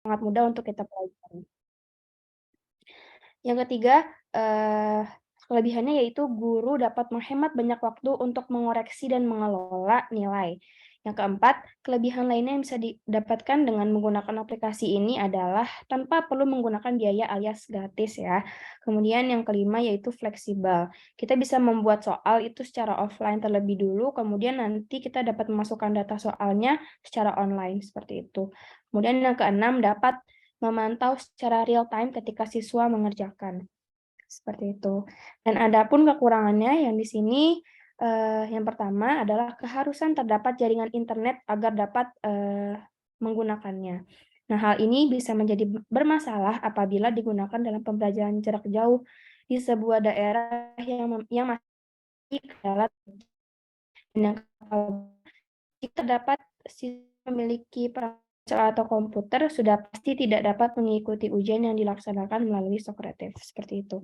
sangat mudah untuk kita pelajari. Yang ketiga, kelebihannya yaitu guru dapat menghemat banyak waktu untuk mengoreksi dan mengelola nilai. Yang keempat, kelebihan lainnya yang bisa didapatkan dengan menggunakan aplikasi ini adalah tanpa perlu menggunakan biaya alias gratis ya. Kemudian yang kelima yaitu fleksibel. Kita bisa membuat soal itu secara offline terlebih dulu, kemudian nanti kita dapat memasukkan data soalnya secara online seperti itu. Kemudian yang keenam, dapat memantau secara real time ketika siswa mengerjakan, seperti itu. Dan adapun kekurangannya yang di sini, yang pertama adalah keharusan terdapat jaringan internet agar dapat, menggunakannya. Nah, hal ini bisa menjadi bermasalah apabila digunakan dalam pembelajaran jarak jauh di sebuah daerah yang masih kendala. Dan yang jika dapat siswa memiliki ponsel atau komputer, sudah pasti tidak dapat mengikuti ujian yang dilaksanakan melalui Socrates, seperti itu.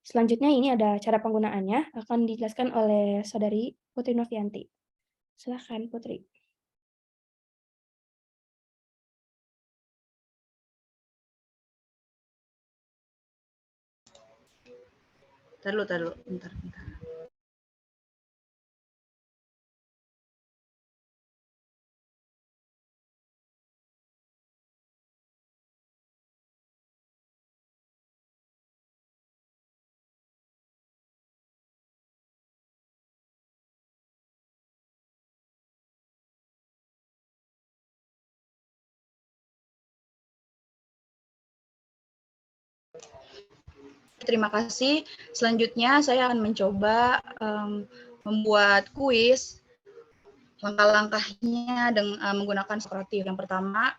Selanjutnya ini ada cara penggunaannya, akan dijelaskan oleh Saudari Putri Novianti. Silakan Putri. Taruh, bentar. Terima kasih. Selanjutnya saya akan mencoba membuat kuis. Langkah-langkahnya dengan menggunakan Socrates. Yang pertama,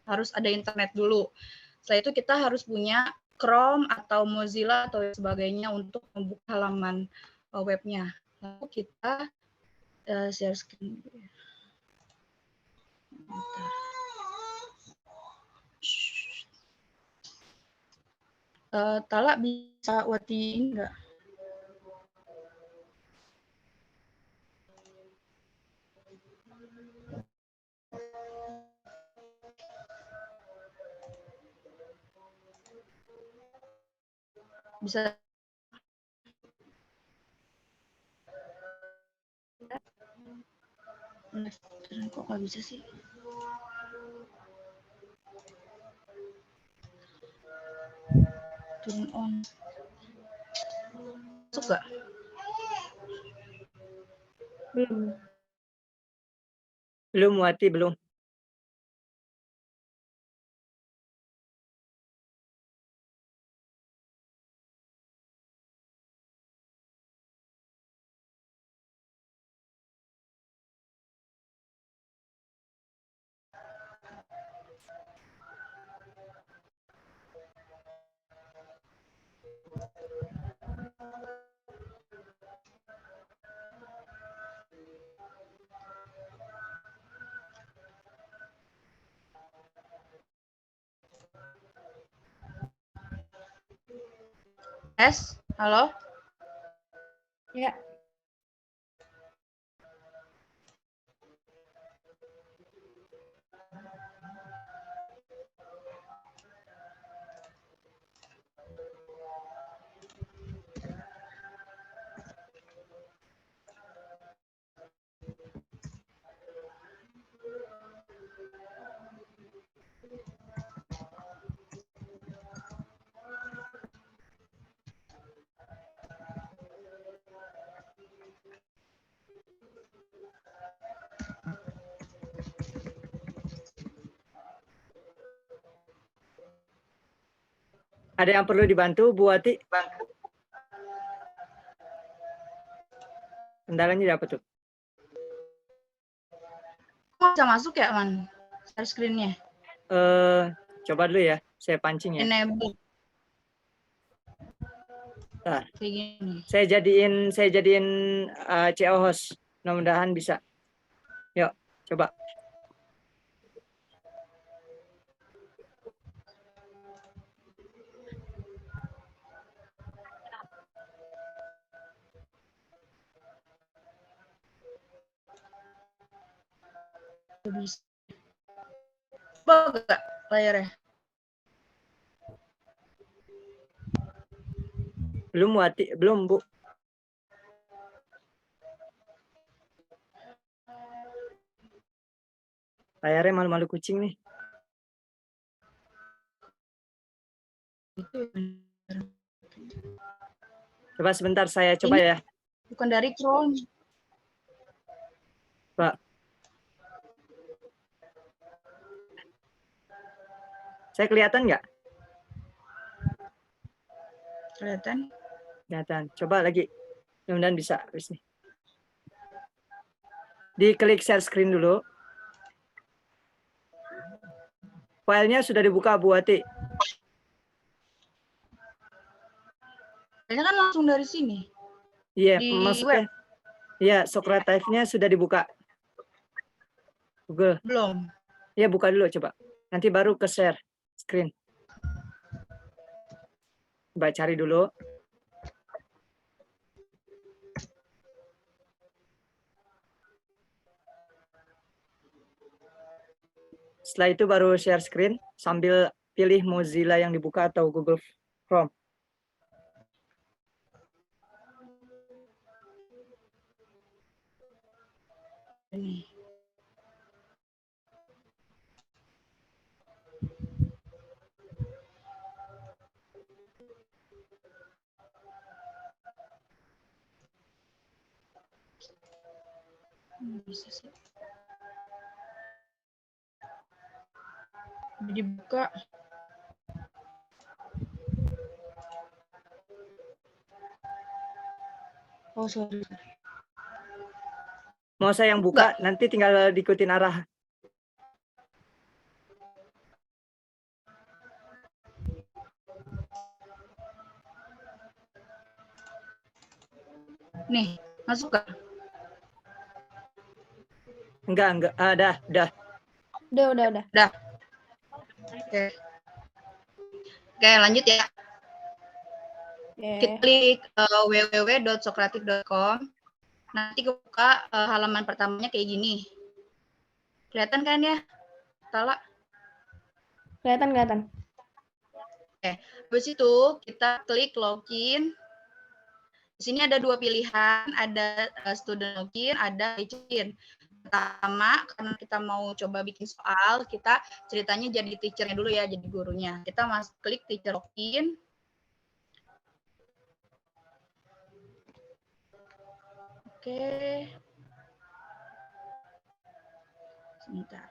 harus ada internet dulu. Setelah itu kita harus punya Chrome atau Mozilla atau sebagainya untuk membuka halaman webnya. Lalu kita share screen. Tala bisa Wati enggak? Bisa. Kok nggak bisa sih? Turn on. Masuk nggak? Belum. Belum, Wati, belum. Yes, halo? Ya. Ada yang perlu dibantu, Bu Wati? Kendalanya apa tuh? Kok bisa masuk ya, Man? Share screen-nya. Coba dulu ya, saya pancing ya. Enable. Nah, Kayak gini. saya jadiin CO host. Mudah-mudahan bisa. Yuk, coba. Coba nggak? layarnya? Belum Wati, belum Bu. Layarnya malu-malu kucing nih. Itu Coba sebentar saya coba Ini ya. bukan dari Chrome. Pak. Saya kelihatan nggak? Kelihatan? Kelihatan. Coba lagi. Mudah-mudahan bisa. Habis nih. Diklik share screen dulu. Filenya sudah dibuka Bu Wati. Kayaknya kan langsung dari sini. Iya, Di maksudnya. Iya, Socrative-nya sudah dibuka. Google. Belum. Iya, buka dulu coba. Nanti baru ke share screen. Coba cari dulu. Setelah itu baru share screen sambil pilih Mozilla yang dibuka atau Google Chrome. Ini. Bisa sih. Dibuka. Oh, sorry. Mau saya yang buka, nanti tinggal diikutin arah. Nih, masuk gak? Enggak. Dah. Udah. Udah. Oke. Oke, lanjut ya. Kita klik www.socrative.com. Nanti buka halaman pertamanya kayak gini. Kelihatan kan ya, Tala? Kelihatan. Oke, habis itu kita klik login. Di sini ada dua pilihan, ada student login, ada teacher. Pertama, karena kita mau coba bikin soal, kita ceritanya jadi teachernya dulu ya, jadi gurunya. Kita klik teacher login. Oke. Sebentar.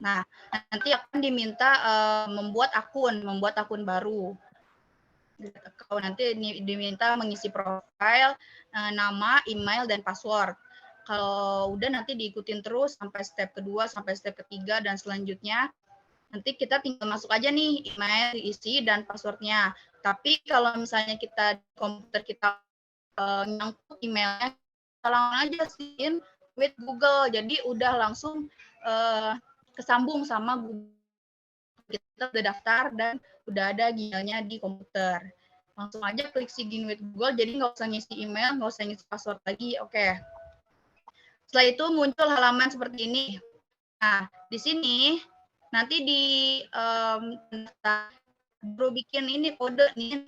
Nah, nanti akan diminta membuat akun baru. Kalau nanti diminta mengisi profil, nama, email, dan password. Kalau udah nanti diikutin terus sampai step kedua, sampai step ketiga, dan selanjutnya. Nanti kita tinggal masuk aja nih email diisi dan passwordnya. Tapi kalau misalnya kita di komputer kita nyangkut emailnya, kita langsung aja sin with Google. Jadi udah langsung kesambung sama Google. Kita udah daftar dan udah ada Gmail-nya di komputer. Langsung aja klik sign with Google, jadi nggak usah ngisi email, nggak usah ngisi password lagi. Oke. Setelah itu muncul halaman seperti ini. Nah, di sini nanti di baru bikin ini kode nih,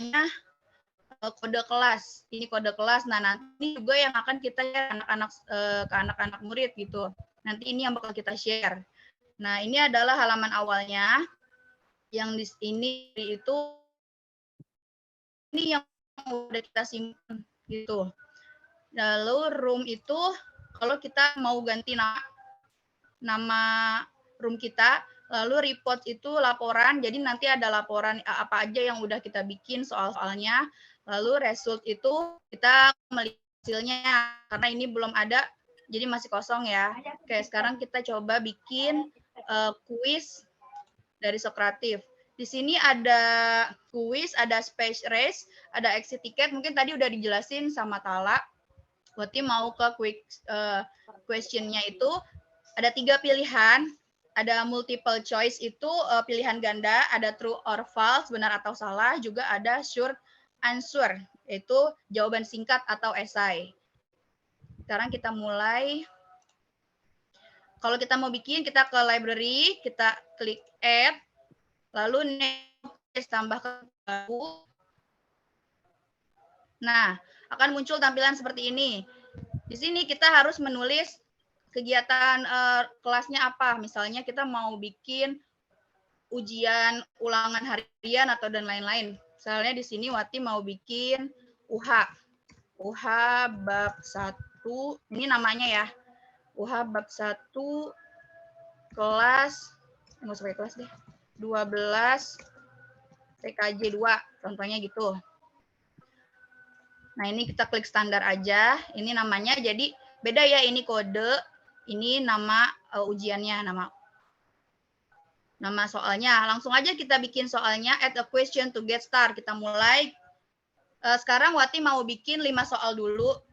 kode kelas. Ini kode kelas. Nah, nanti juga yang akan kita share ke anak-anak murid gitu. Nanti ini yang bakal kita share. Nah, ini adalah halaman awalnya. Yang di sini itu ini yang udah kita simpan gitu. Lalu room itu kalau kita mau ganti nama room kita, lalu report itu laporan. Jadi nanti ada laporan apa aja yang udah kita bikin soal-soalnya. Lalu result itu kita melihat hasilnya karena ini belum ada, jadi masih kosong ya. Oke, sekarang kita coba bikin kuis dari Socrative. Di sini ada kuis, ada space race, ada exit ticket. Mungkin tadi udah dijelasin sama Tala. Berarti mau ke quick question-nya itu ada 3 pilihan. Ada multiple choice itu pilihan ganda, ada true or false, benar atau salah, juga ada short answer, yaitu jawaban singkat atau esai. Sekarang kita mulai. Kalau kita mau bikin, kita ke library, kita klik add, lalu next tambahkan baru. Nah, akan muncul tampilan seperti ini. Di sini kita harus menulis kegiatan kelasnya apa. Misalnya kita mau bikin ujian ulangan harian atau dan lain-lain. Misalnya di sini Wati mau bikin UH bab 1, ini namanya ya. UH bab 1 kelas, enggak usah kelas deh. 12 TKJ 2, contohnya gitu. Nah, ini kita klik standar aja. Ini namanya, jadi beda ya, ini kode, ini nama ujiannya, nama soalnya. Langsung aja kita bikin soalnya, add a question to get start. Kita mulai. Sekarang Wati mau bikin 5 soal dulu.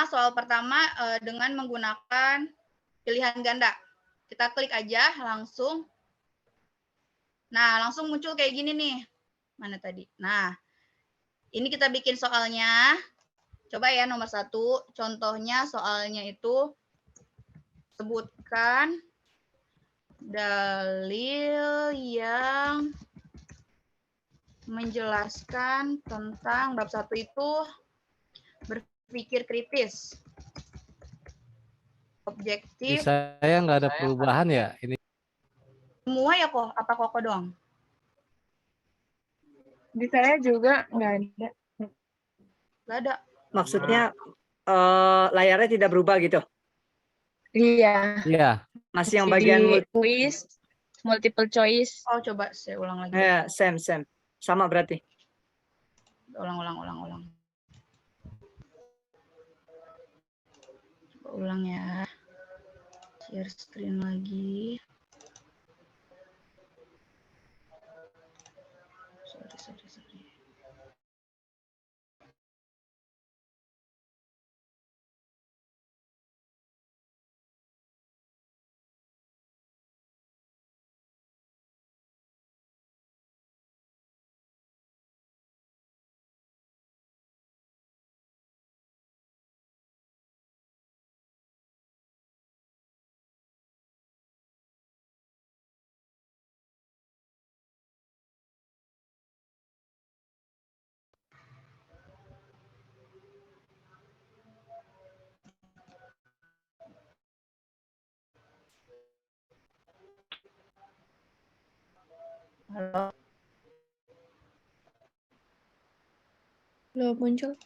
Soal pertama dengan menggunakan pilihan ganda. Kita klik aja langsung. Nah, langsung muncul kayak gini nih. Mana tadi? Nah, ini kita bikin soalnya. Coba ya nomor 1. Contohnya soalnya itu sebutkan dalil yang menjelaskan tentang bab 1 itu berpikir kritis. Di Objektif. saya nggak ada perubahan ya ini. Semua ya kok? Apa kok doang? Di saya juga nggak ada. Nggak ada. Maksudnya layarnya tidak berubah gitu. Iya. Iya. Masih yang Di bagian quiz, multiple choice. Oh, coba saya ulang lagi. same. Sama berarti. Ulang. Coba ulang ya. Share screen lagi. Sorry. Halo. Belum muncul.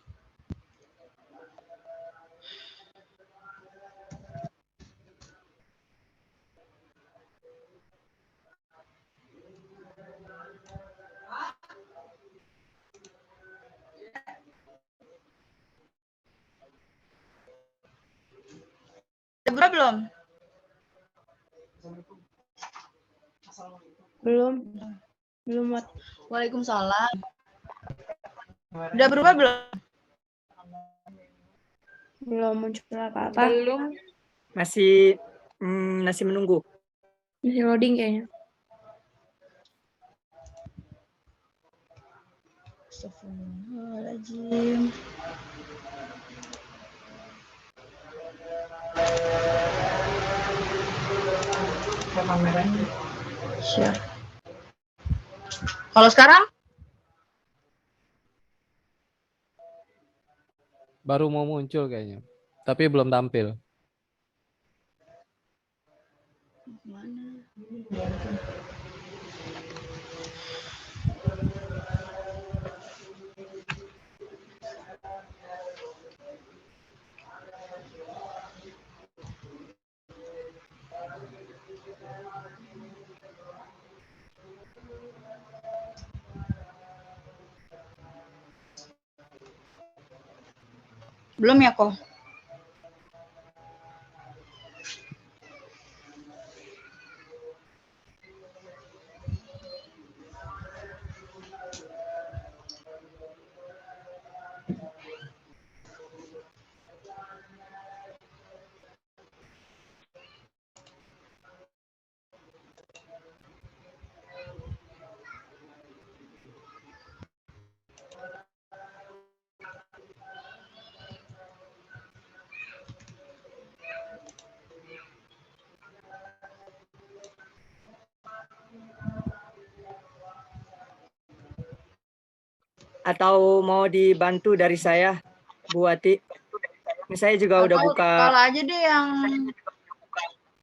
Udah belum? Belum. Waalaikumsalam. Udah berubah belum? Belum muncul apa-apa. Belum. Masih menunggu. Masih loading kayaknya. Astagfirullahaladzim. Share. Kalau sekarang? Baru mau muncul kayaknya. Tapi belum tampil. Mana? Belum ya kok? Atau mau dibantu dari saya, Bu Wati? Ini saya juga udah Atau buka. kalau aja deh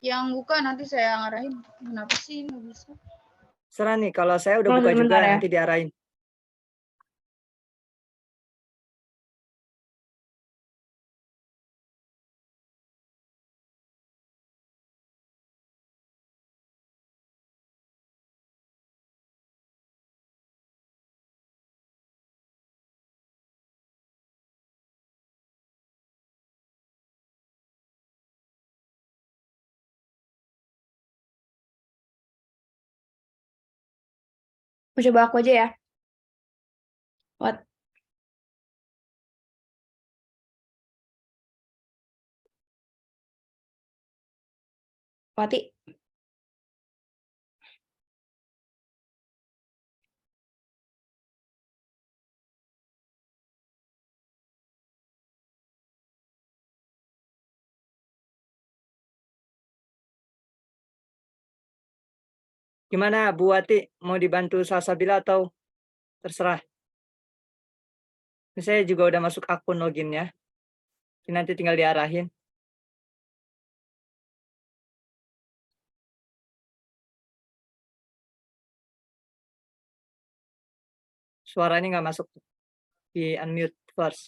yang buka, nanti saya ngarahin. Kenapa sih nggak bisa? Serah nih, kalau saya udah Oh, buka juga sebentar ya. nanti diarahin. Mau coba aku aja ya. What? Wati. Gimana Bu Wati, mau dibantu Salsabila atau terserah? Ini saya juga udah masuk akun loginnya. Ini nanti tinggal diarahin. Suaranya nggak masuk, di unmute first.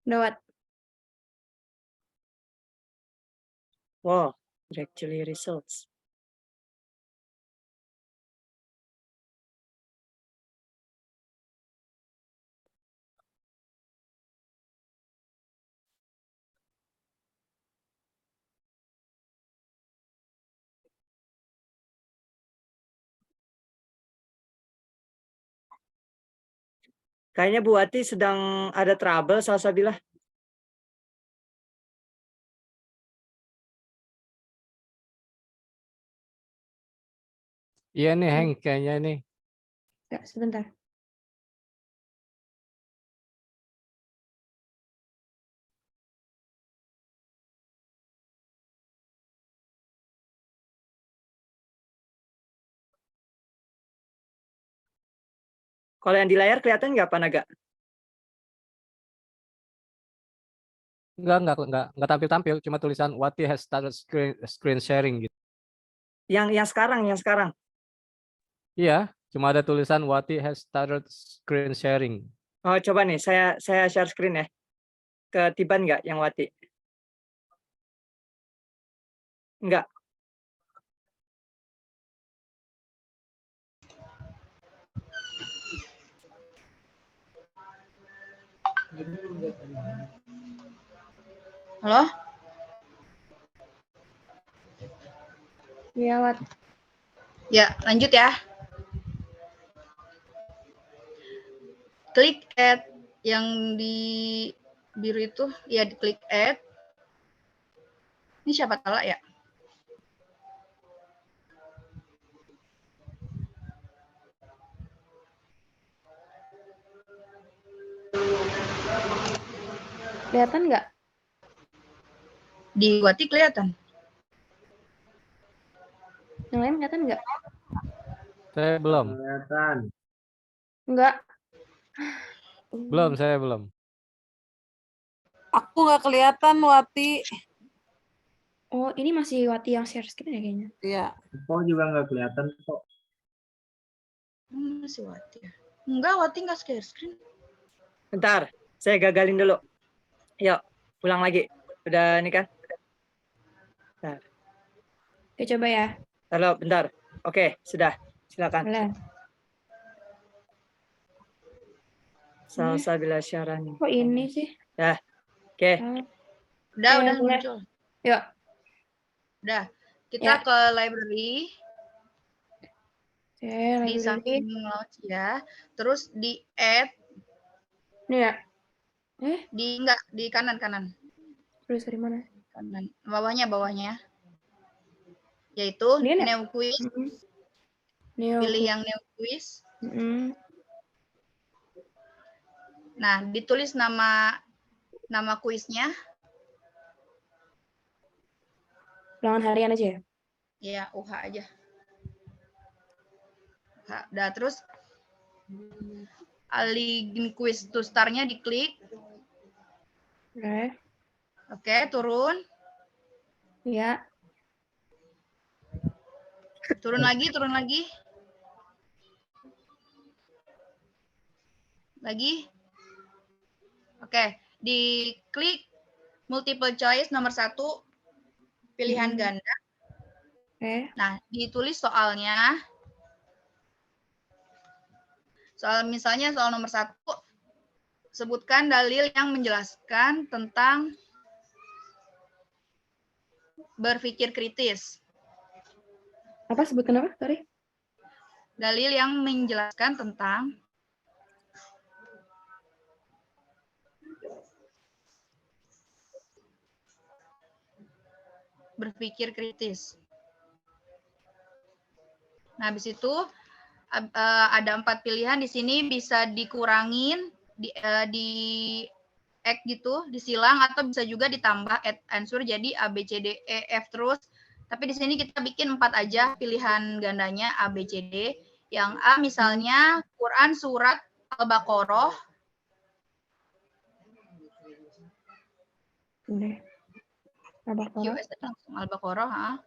Udah, Wat. Wow, it actually results. Kayaknya Bu Wati sedang ada trouble, Salsabila. Iya nih Hank kayaknya nih. Ya, sebentar. Kalau yang di layar kelihatan nggak Pak Naga? Enggak tampil-tampil, cuma tulisan Wati has started screen sharing gitu. Yang sekarang. Iya, cuma ada tulisan Wati has started screen sharing. Oh, coba nih, saya share screen ya. Ketiban nggak yang Wati? Enggak. Halo? Iya, Wat. Ya, lanjut ya. Klik add yang di biru itu, ya diklik add. Ini siapa Tala ya? Kelihatan nggak? Di Wati kelihatan. Yang lain kelihatan nggak? Saya belum. Nggak. Saya belum. Aku nggak kelihatan, Wati. Oh, ini masih Wati yang share screen ya kayaknya. Iya. Kok juga nggak kelihatan kok. Masih Wati ya? Enggak, Wati nggak share screen. Bentar, saya gagalin dulu. Yuk, ulang lagi. Udah ini kan? Bentar. Oke, coba ya. Halo, bentar. Oke, sudah. Silakan. Boleh. Salsabila Syarani. Kok ini sih? Ya, oke. Udah boleh. muncul. Yuk. Udah. Kita Ya. ke library. Oke, Di library. samping launch ya. Terus di add. Ini ya. Enggak, di kanan. Terus dari mana? Kanan. Bawahnya. Yaitu Ini kan ya? new quiz. New Pilih yang new quiz. Mm-mm. Nah, ditulis nama kuisnya. Ulangan harian aja ya? Ya, UH aja. Udah, terus align quiz to star-nya diklik. Oke. Oke, turun. Ya. Turun lagi, turun lagi. Lagi. Oke, diklik multiple choice nomor 1, pilihan ganda. Oke. Nah, ditulis soalnya. Misalnya soal nomor 1, sebutkan dalil yang menjelaskan tentang berpikir kritis. Apa sebutkan apa? Sorry. Dalil yang menjelaskan tentang berpikir kritis. Nah, habis itu ada 4 pilihan di sini, bisa dikurangin, di X gitu, disilang, atau bisa juga ditambah add answer jadi A, B, C, D, E, F terus. Tapi di sini kita bikin 4 aja pilihan gandanya A, B, C, D. Yang A misalnya Quran surat Al-Baqarah. Udah. Al-Baqarah. Langsung Al-Baqarah.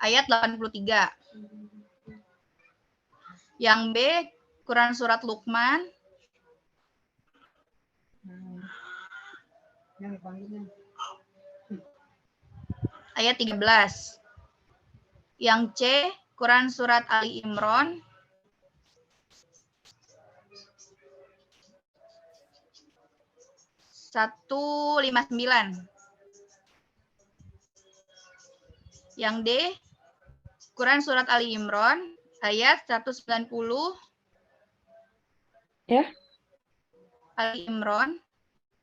Ayat 83. Yang B, Quran surat Luqman. Ayat 13. Yang C, Quran surat Ali Imran. Satu 59. Yang D, Quran surat Ali Imran ayat 190. Ya. Ali Imran.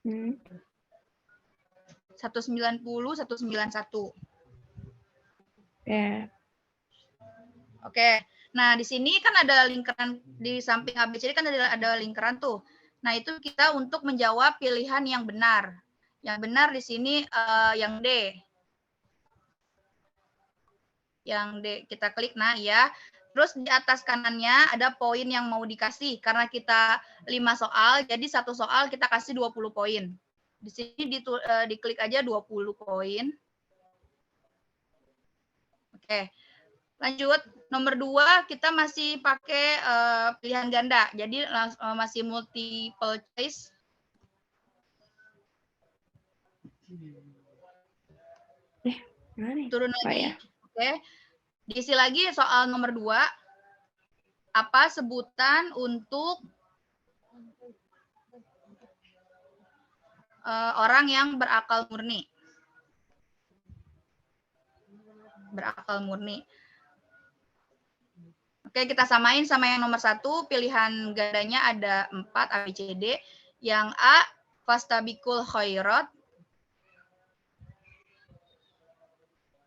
190, 191. Ya. Oke. Nah, di sini kan ada lingkaran di samping ABCD kan ada lingkaran tuh. Nah, itu kita untuk menjawab pilihan yang benar. Yang benar di sini yang D. Yang D kita klik. Nah, ya. Terus di atas kanannya ada poin yang mau dikasih. Karena kita 5 soal, jadi satu soal kita kasih 20 poin. Di sini diklik aja 20 poin. Oke. Lanjut, nomor 2 kita masih pakai pilihan ganda. Jadi masih multiple choice. Turun lagi. Ya. Oke. Diisi lagi soal nomor 2. Apa sebutan untuk orang yang berakal murni? Berakal murni. Oke, kita samain sama yang nomor 1. Pilihan gandanya ada 4 A, B, C, D. Yang A, fastabiqul khairat.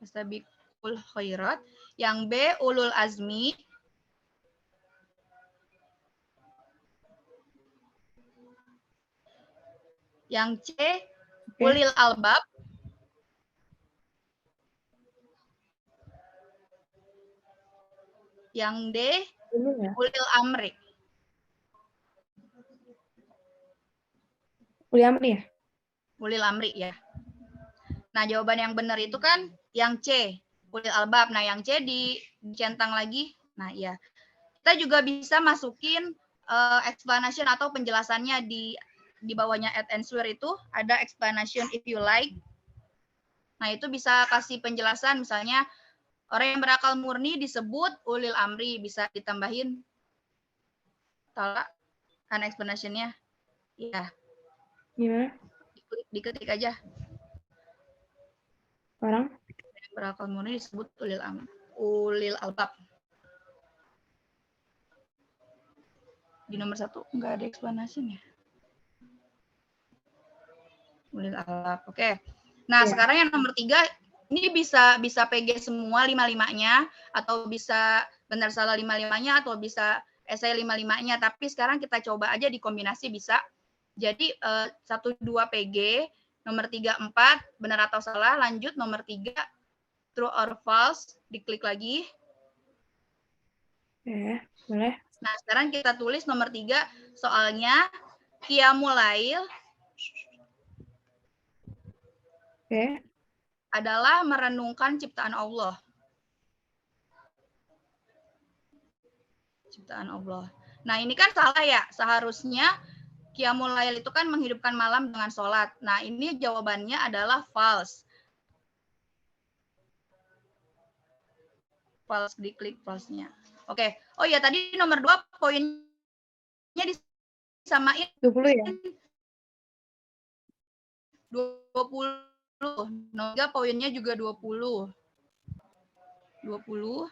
Fastabiqul khairat. Yang B, ulul azmi. Yang C, ulil albab. Yang D, ulil amri. Ulil amri ya? Ulil amri ya. Nah, jawaban yang benar itu kan yang C, ulil albab. Nah, yang C dicentang lagi. Nah, iya. Kita juga bisa masukin explanation atau penjelasannya di bawahnya add answer itu ada explanation if you like. Nah, itu bisa kasih penjelasan misalnya orang yang berakal murni disebut ulil amri, bisa ditambahin tolak kan explanation-nya. Ya. Gimana? Diketik aja. Orang yang berakal murni disebut ulil albab. Di nomor 1 nggak ada explanation ya. Ulil albab. Oke. Nah, sekarang yang nomor 3 ini bisa PG semua 5-5-nya atau bisa benar salah 5-5-nya atau bisa esai 5-5-nya, tapi sekarang kita coba aja dikombinasi bisa. Jadi 1 2 PG, nomor 3 4 benar atau salah, lanjut nomor 3 true or false, diklik lagi. Oke, boleh. Nah, sekarang kita tulis nomor 3, soalnya Qiyamul Lail Oke. adalah merenungkan ciptaan Allah. Ciptaan Allah. Nah, ini kan salah ya. Seharusnya Qiyamul Lail itu kan menghidupkan malam dengan sholat. Nah, ini jawabannya adalah false. False, diklik false-nya. Oke. Oh ya, tadi nomor 2 poinnya disamain 20 ya? 20. Nomor 3 poinnya juga 20. 20.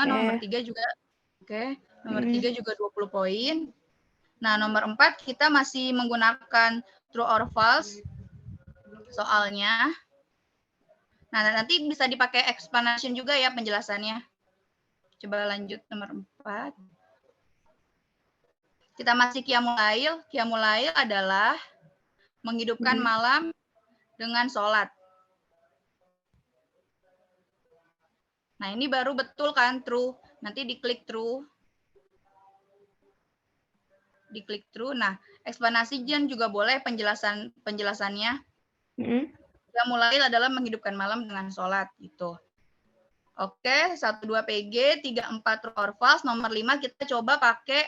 Nomor 3 juga. Oke. Nomor 3 juga 20 poin. Nah, nomor 4 kita masih menggunakan true or false soalnya. Nah, nanti bisa dipakai explanation juga ya penjelasannya. Coba lanjut nomor 4. Kita masih Qiyamul Lail. Qiyamul Lail adalah menghidupkan malam dengan sholat. Nah, ini baru betul kan, true. Nanti diklik true. Diklik true. Nah, eksplanasi juga boleh penjelasannya. Qiyamul Lail adalah menghidupkan malam dengan sholat gitu. Oke, 1, 2 PG, 3, 4 true or false. Nomor 5 kita coba pakai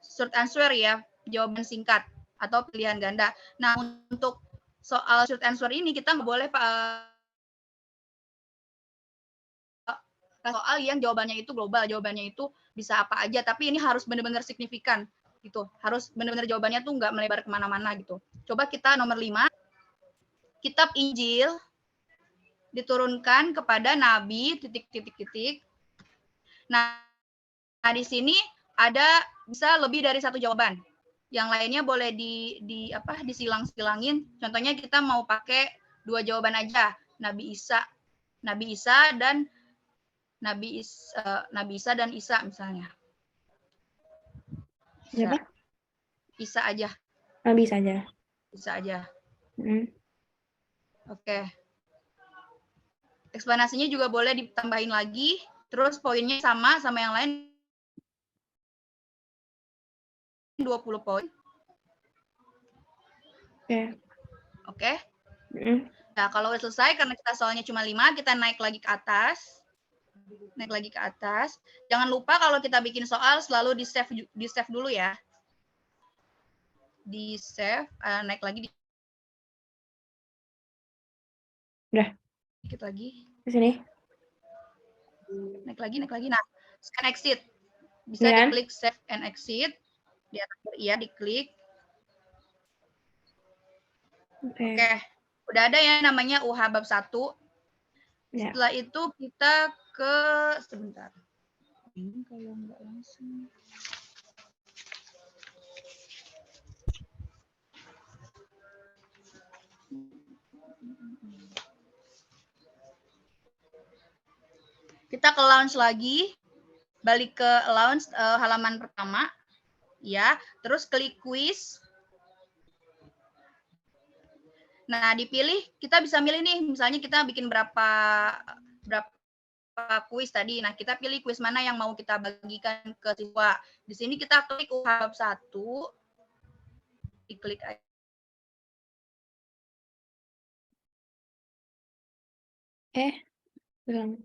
short answer ya, jawaban singkat atau pilihan ganda. Nah, untuk soal short answer ini kita nggak boleh soal yang jawabannya itu global, jawabannya itu bisa apa aja, tapi ini harus benar-benar signifikan gitu. Harus benar-benar jawabannya tuh nggak melebar kemana-mana gitu. Coba kita nomor 5. Kitab Injil diturunkan kepada Nabi ... Nah, di sini ada bisa lebih dari satu jawaban. Yang lainnya boleh disilang-silangin. Contohnya kita mau pakai 2 jawaban aja. Nabi Isa dan Nabi Isa dan Isa misalnya. Siapa? Isa aja. Nabi saja. Isa aja. Oke. Eksplanasinya juga boleh ditambahin lagi. Terus poinnya sama yang lain 20 poin. Oke. Nah, kalau udah selesai, karena kita soalnya cuma 5, kita naik lagi ke atas. Jangan lupa kalau kita bikin soal selalu di-save dulu ya. Di-save, naik lagi. Udah. Dikit lagi. Di sini. Naik lagi. Nah, scan exit. Bisa diklik save and exit. Di atas iya, diklik. Oke. Udah ada ya namanya UH bab 1. Setelah itu kita ke sebentar. Ini kalau nggak langsung. Kita ke launch lagi. Balik ke launch halaman pertama. Ya, terus klik quiz. Nah, dipilih, kita bisa milih nih, misalnya kita bikin berapa kuis tadi. Nah, kita pilih kuis mana yang mau kita bagikan ke siswa. Di sini kita klik UH bab 1. Diklik aja. Bilang.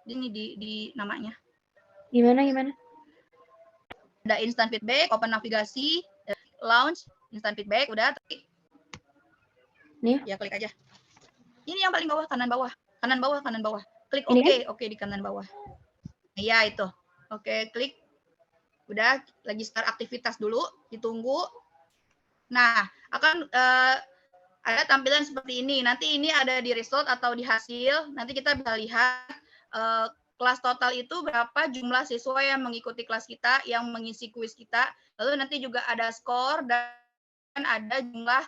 Ini di namanya. Gimana? Ada instant feedback, open navigasi, launch. Instant feedback, udah. Nih. Ya, klik aja. Ini yang paling bawah, kanan bawah. Kanan bawah, kanan bawah. Klik Ini oke, oke di kanan bawah. Iya, itu. Oke, klik. Udah, lagi start aktivitas dulu, ditunggu. Nah, akan ada tampilan seperti ini. Nanti ini ada di result atau di hasil. Nanti kita bisa lihat kelas total itu berapa jumlah siswa yang mengikuti kelas kita, yang mengisi kuis kita. Lalu nanti juga ada skor dan ada jumlah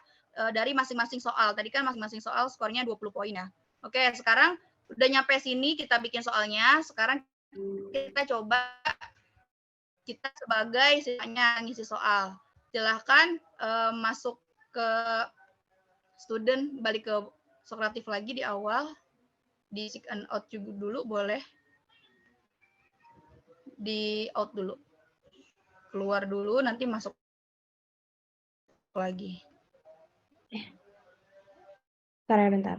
dari masing-masing soal. Tadi kan masing-masing soal skornya 20 poin ya. Oke, sekarang udah nyampe sini kita bikin soalnya. Sekarang kita coba kita sebagai siswanya ngisi soal. Silahkan masuk ke student, balik ke Sokratif lagi di awal. Di sign and out juga dulu boleh. Di out dulu. Keluar dulu, nanti masuk lagi. Bentar ya, bentar.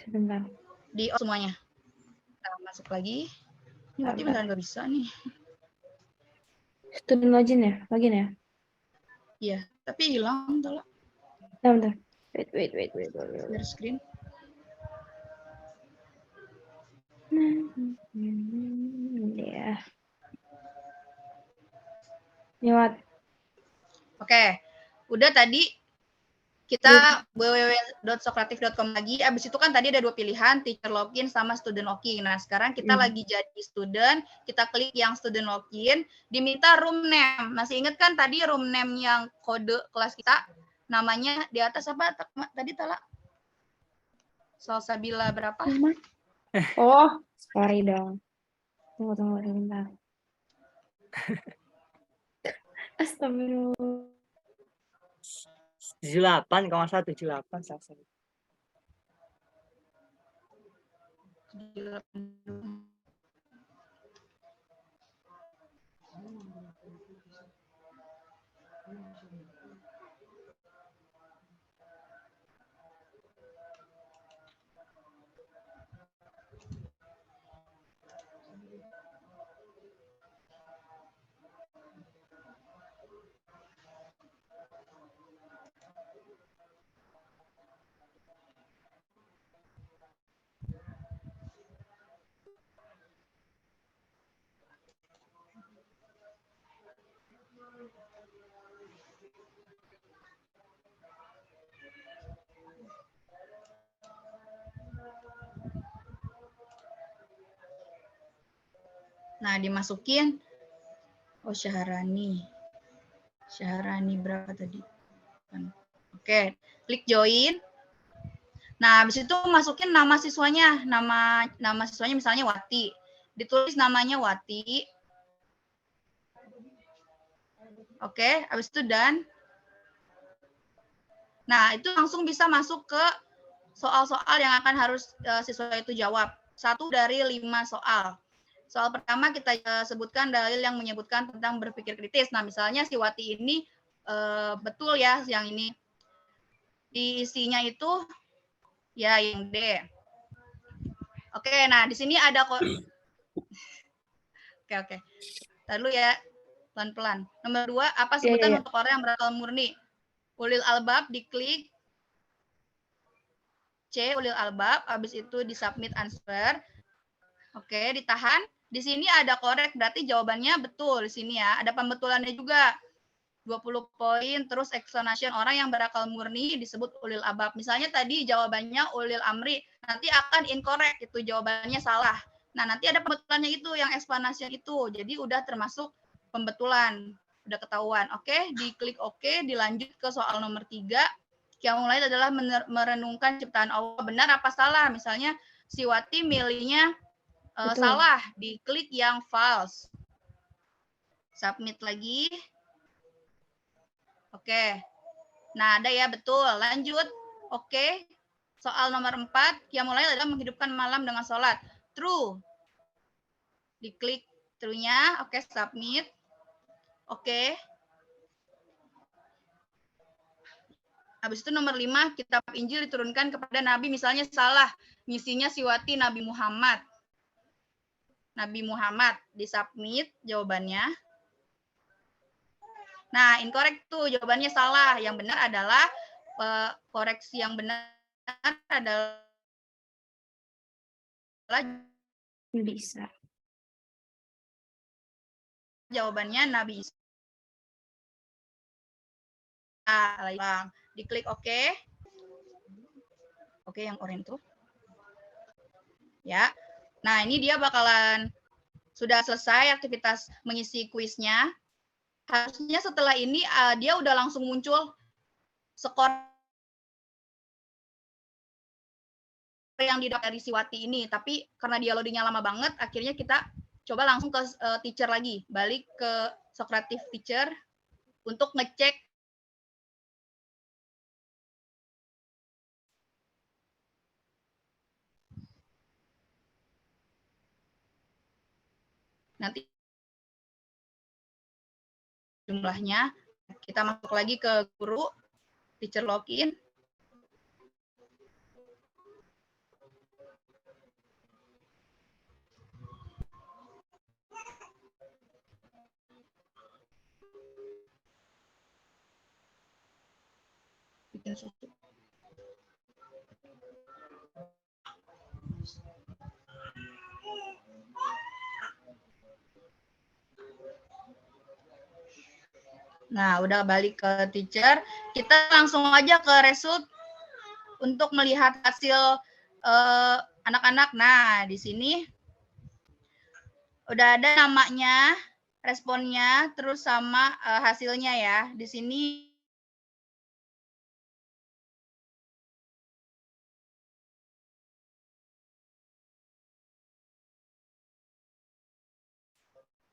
Sebentar. Di out semuanya. Nah, masuk lagi. Ini berarti beneran nggak bisa nih. Student login ya? Login ya? Iya, tapi hilang. Bentar. Wait. Share screen. Ya. Lewat. Oke, udah tadi kita www.sokratif.com lagi. Abis itu kan tadi ada 2 pilihan, teacher login sama student login. Nah, sekarang kita lagi jadi student, kita klik yang student login, diminta room name. Masih ingat kan tadi room name yang kode kelas kita? Namanya di atas apa tadi, Tala? Salsabila berapa? Oh, sorry dong. Tunggu sebentar. Astagfirullah. 78, kalau nggak salah 78. Nah, dimasukin. Oh, Syaharani berapa tadi? Oke, klik join. Nah, habis itu masukin nama siswanya. Nama siswanya misalnya Wati. Ditulis namanya Wati. Oke, habis itu done. Nah, itu langsung bisa masuk ke soal-soal yang akan harus siswa itu jawab. 1 dari 5 soal. Soal pertama kita sebutkan dalil yang menyebutkan tentang berpikir kritis. Nah, misalnya si Wati ini betul ya yang ini. Isinya itu ya yang D. Oke, nah di sini ada kok. Oke. Lalu ya pelan-pelan. Nomor 2, apa sebutan untuk orang yang berakal murni? Ulil albab diklik. C, ulil albab. Habis itu di submit answer. Oke, ditahan. Di sini ada korek, berarti jawabannya betul di sini ya. Ada pembetulannya juga. 20 poin, terus explanation orang yang berakal murni disebut ulil albab. Misalnya tadi jawabannya ulil amri, nanti akan incorrect, itu jawabannya salah. Nah, nanti ada pembetulannya itu, yang explanation itu. Jadi udah termasuk pembetulan, udah ketahuan. Oke, diklik oke, dilanjut ke soal nomor 3. Yang mulai adalah merenungkan ciptaan Allah. Benar apa salah? Misalnya si Wati milihnya salah, diklik yang false. Submit lagi. Oke. Nah, ada ya, betul. Lanjut. Oke. Soal nomor 4, yang mulai adalah menghidupkan malam dengan sholat. True. Diklik true-nya. Oke, submit. Oke. Habis itu nomor 5, kitab Injil diturunkan kepada Nabi, misalnya salah. Misinya si Wati Nabi Muhammad. Nabi Muhammad. Di-submit jawabannya. Nah, incorrect tuh, jawabannya salah. Yang benar adalah koreksi yang benar adalah Bisa. jawabannya Nabi Isa. Diklik oke. Oke, yang oranye tuh. Ya. Nah, ini dia bakalan sudah selesai aktivitas mengisi kuisnya. Harusnya setelah ini dia udah langsung muncul skor yang didapat dari si Wati ini, tapi karena dia loadingnya lama banget, akhirnya kita coba langsung ke teacher lagi, balik ke Socrative teacher untuk ngecek nanti jumlahnya. Kita masuk lagi ke guru, teacher login. Bikin susu. Nah, udah balik ke teacher, kita langsung aja ke result untuk melihat hasil anak-anak. Nah, di sini udah ada namanya, responnya, terus sama hasilnya ya. Di sini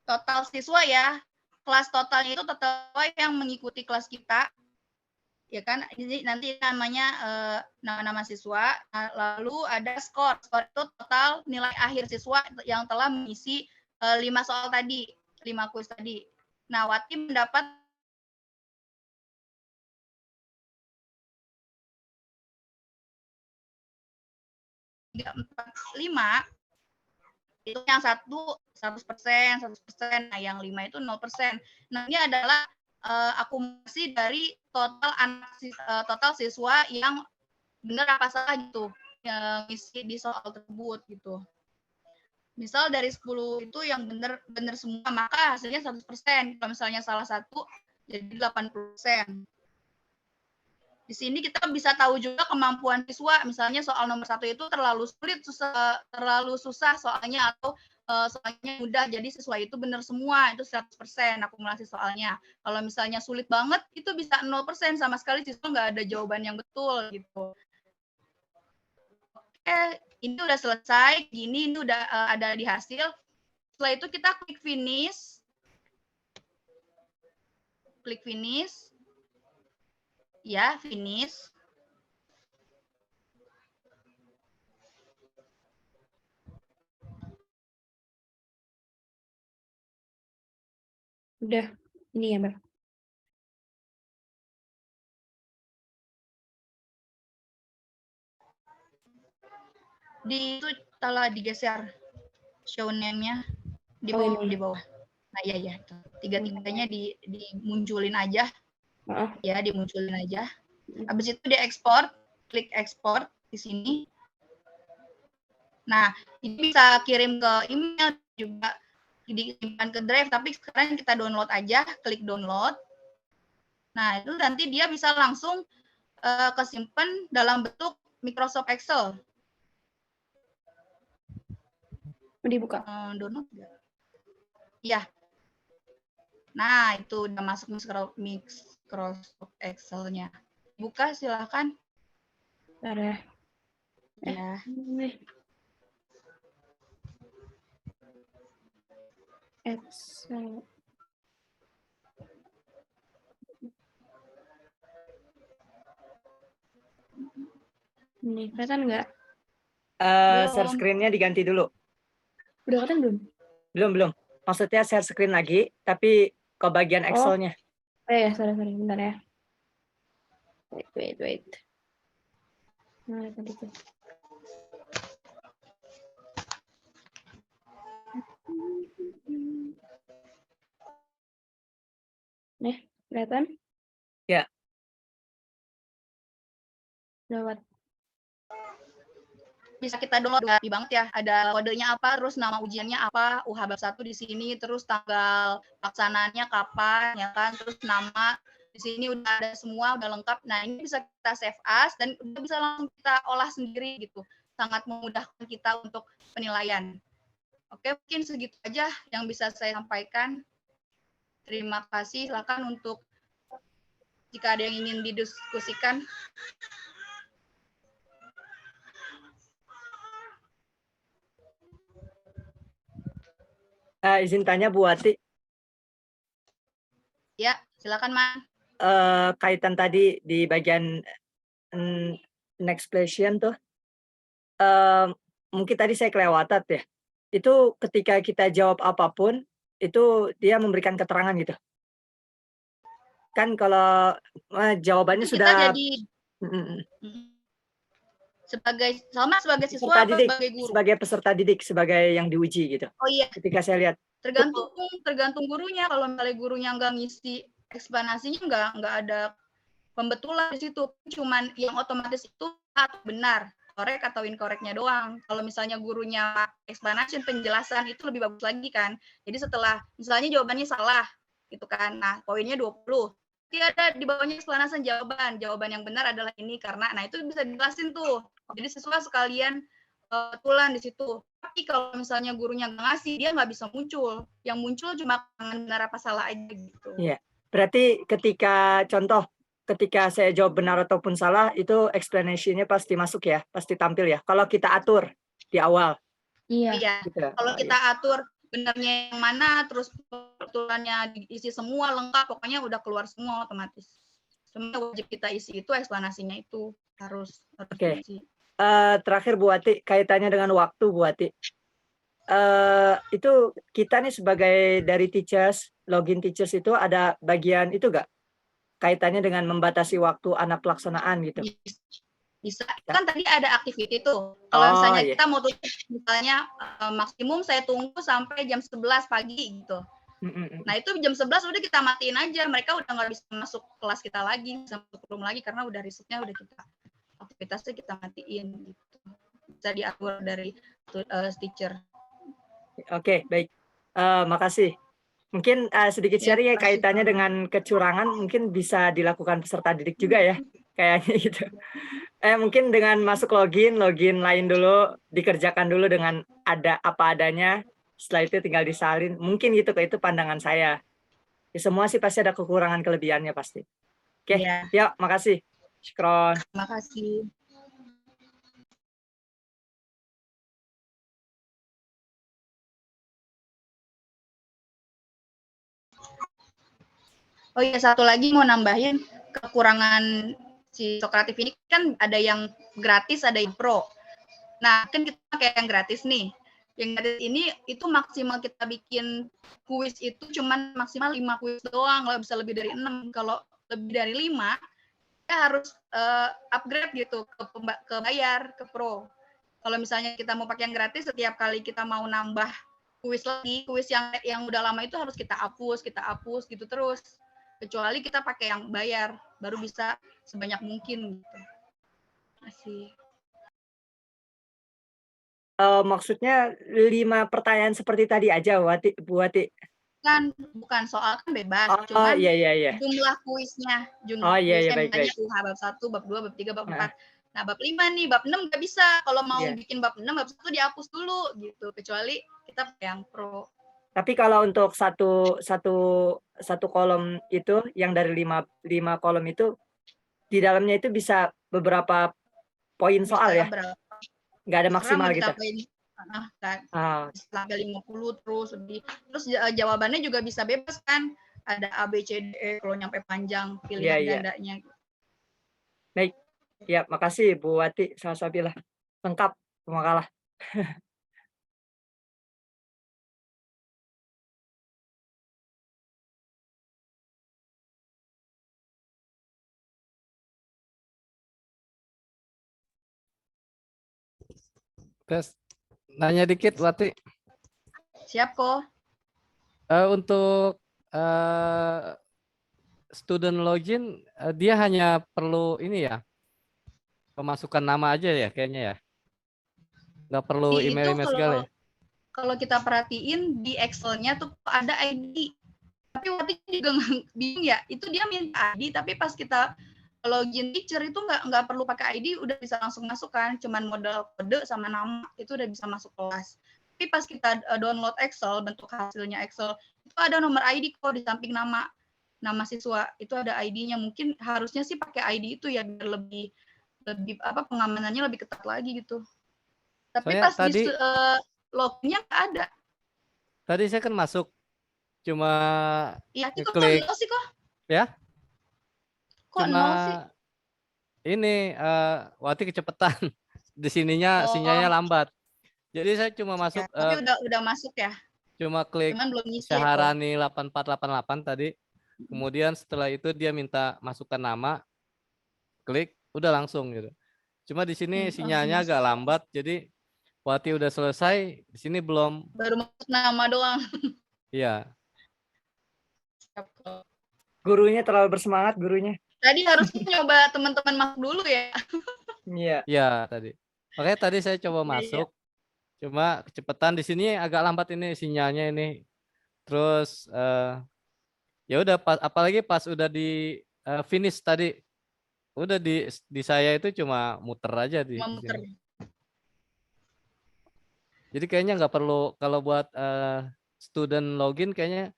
total siswa ya, kelas totalnya itu total yang mengikuti kelas kita, ya kan? Ini nanti namanya nama-nama siswa. Lalu ada skor. Skor itu total nilai akhir siswa yang telah mengisi 5 soal tadi, 5 kuis tadi. Nah, Wati mendapat 345. Itu yang 100%, 100%, nah yang 5 itu 0%. Nah, ini adalah akumulasi dari total siswa yang benar apa salah gitu, yang isi di soal tersebut gitu. Misal dari 10 itu yang benar semua, maka hasilnya 100%. Kalau misalnya salah satu, jadi 80%. Di sini kita bisa tahu juga kemampuan siswa. Misalnya soal nomor 1 itu terlalu sulit, terlalu susah soalnya, atau soalnya mudah. Jadi siswa itu benar semua, itu 100% akumulasi soalnya. Kalau misalnya sulit banget, itu bisa 0%, sama sekali siswa nggak ada jawaban yang betul gitu. Oke, ini udah selesai. Gini, ini udah ada di hasil. Setelah itu kita klik finish. Klik finish. Ya, finish. Udah, ini ya, Mbak. Itu telah digeser show name-nya di bawah, di bawah. Nah, iya. Tiga-tiganya dimunculin aja. Ya, dimunculin aja. Habis itu diekspor, klik ekspor di sini. Nah, ini bisa kirim ke email juga, disimpan ke drive, tapi sekarang kita download aja, klik download. Nah, itu nanti dia bisa langsung kesimpan dalam bentuk Microsoft Excel. Dibuka. Download enggak? Iya. Nah, itu udah masuk Microsoft Excel-nya. Buka, silakan. Bentar ya. Ya. Excel. Ini kelihatan nggak? Share screen-nya diganti dulu. Udah kelihatan belum? Belum. Maksudnya share screen lagi, tapi ke bagian Excel-nya. Oh ya, sorry. Bentar ya. Wait. Nah, tadi tuh. Nih, kelihatan? Ya. Lewat. Bisa kita download rapi banget ya. Ada kodenya apa, terus nama ujiannya apa, UH bab 1 di sini, terus tanggal pelaksanaannya kapan, ya kan, terus nama di sini udah ada semua, udah lengkap. Nah, ini bisa kita save as dan udah bisa langsung kita olah sendiri gitu. Sangat memudahkan kita untuk penilaian. Oke, mungkin segitu aja yang bisa saya sampaikan. Terima kasih. Silakan untuk jika ada yang ingin didiskusikan. Izin tanya Bu Wati, Ya, silakan, Man. kaitan tadi di bagian next question tuh, mungkin tadi saya kelewatan ya. Itu ketika kita jawab apapun, itu dia memberikan keterangan gitu. Kan kalau jawabannya Kita sudah jadi sebagai siswa peserta atau didik, sebagai guru? sebagai peserta didik, sebagai yang diuji gitu. Oh iya, Ketika saya lihat tergantung gurunya. Kalau misalnya gurunya nggak ngisi eksplanasinya, nggak ada pembetulan di situ. Cuman yang otomatis itu atau benar, korek atau incorrectnya doang. Kalau misalnya gurunya explanation, penjelasan itu lebih bagus lagi kan. Jadi setelah misalnya jawabannya salah gitu kan. Nah, poinnya 20. Nanti ada di bawahnya explanation jawaban. Jawaban yang benar adalah ini karena nah itu bisa dijelasin tuh. Jadi siswa sekalian betulan di situ. Tapi kalau misalnya gurunya nggak ngasih, dia nggak bisa muncul. Yang muncul cuma benar apa salah aja gitu. Iya. Berarti ketika saya jawab benar ataupun salah, itu explanation-nya pasti masuk ya, pasti tampil ya. Kalau kita atur di awal. Iya. Gitu. Kalau kita atur benarnya yang mana, terus betulannya diisi semua lengkap, pokoknya udah keluar semua otomatis. Cuma wajib kita isi itu eksplanasinya itu harus diisi. Terakhir Bu Wati, kaitannya dengan waktu Bu Wati. Itu kita nih sebagai dari teachers, login teachers itu ada bagian itu nggak? Kaitannya dengan membatasi waktu anak pelaksanaan gitu. Bisa. Kan tadi ada activity tuh. Kalau misalnya kita mau tutup misalnya maksimum saya tunggu sampai jam 11 pagi gitu. Nah itu jam 11 udah kita matiin aja. Mereka udah nggak bisa masuk kelas kita lagi, bisa masuk room lagi karena udah risetnya udah kita aktivitasnya kita matiin gitu. Bisa diatur dari teacher. Oke, baik. Makasih. Mungkin sedikit sharing ya kaitannya dengan kecurangan mungkin bisa dilakukan peserta didik juga ya. Kayaknya gitu. Mungkin dengan masuk login lain dulu, dikerjakan dulu dengan ada apa adanya. Setelah itu tinggal disalin. Mungkin gitu, itu pandangan saya. Ya, semua sih pasti ada kekurangan kelebihannya pasti. Oke, yuk, makasih. Syukron. Makasih. Oh iya, satu lagi mau nambahin kekurangan si Sokratif ini kan ada yang gratis, ada yang pro. Nah, kan kita pakai yang gratis nih. Yang gratis ini itu maksimal kita bikin kuis itu cuman maksimal 5 kuis doang, nggak bisa lebih dari 6. Kalau lebih dari 5, kita harus upgrade gitu ke bayar, ke pro. Kalau misalnya kita mau pakai yang gratis, setiap kali kita mau nambah kuis lagi, kuis yang udah lama itu harus kita hapus gitu terus. Kecuali kita pakai yang bayar, baru bisa sebanyak mungkin gitu. Masih. Maksudnya 5 pertanyaan seperti tadi aja, Bu Wati? Bukan soal kan bebas, cuman iya. Jumlah kuisnya, baik. UH bab 1, bab 2, bab 3, bab 4. Nah, bab 5 nih, bab 6 nggak bisa. Kalau mau bikin bab 6, bab 1 dihapus dulu gitu. Kecuali kita pakai yang pro. Tapi kalau untuk satu kolom itu yang dari 5 kolom itu di dalamnya itu bisa beberapa poin soal ya? Nggak ada maksimal gitu? Sampai 50 terus jawabannya juga bisa bebas kan? Ada A, B, C, D, E, kalau nyampe panjang pilihan gandanya. Baik, ya makasih Bu Wati, Salsabila. Lengkap, semua kalah. Tes, nanya dikit Wati. Siap kok. Untuk student login, dia hanya perlu ini ya, pemasukan nama aja ya kayaknya ya. Nggak perlu Itu email-email segala ya. kalau kita perhatiin di Excel-nya tuh ada ID. Tapi waktu itu juga bingung ya, itu dia minta ID, tapi pas kita login teacher itu nggak perlu pakai ID, udah bisa langsung masuk kan, cuman modal kode sama nama itu udah bisa masuk kelas. Tapi pas kita download Excel, bentuk hasilnya Excel, itu ada nomor ID kok di samping nama siswa, itu ada ID-nya. Mungkin harusnya sih pakai ID itu ya biar lebih pengamanannya lebih ketat lagi gitu. Tapi Soalnya pas di lognya nggak ada. tadi saya kan masuk, cuma Iya, kok klik nol sih kok? ya, Kok cuma nol sih? ini Wati kecepatan. Di sininya sinyalnya Oh, lambat. Jadi saya cuma masuk, ya. Tapi udah masuk ya. cuma klik Cuman belum ngisi ya kok. Syaharani 8488 tadi. Kemudian setelah itu dia minta masukkan nama, klik, udah langsung gitu. Cuma di sini Langsung sinyalnya agak masuk. lambat, jadi Wati udah selesai, di sini belum. Baru masuk nama doang. Iya, Siap kok. Gurunya terlalu bersemangat gurunya. Tadi harus nyoba teman-teman masuk dulu ya. Iya. iya tadi. Makanya tadi saya coba Iya, iya. masuk, cuma kecepatan di sini agak lambat ini sinyalnya ini. Terus ya udah apalagi pas udah di finish tadi, udah di saya itu cuma muter aja di Cuma muter. sini. Jadi kayaknya nggak perlu kalau buat student login, kayaknya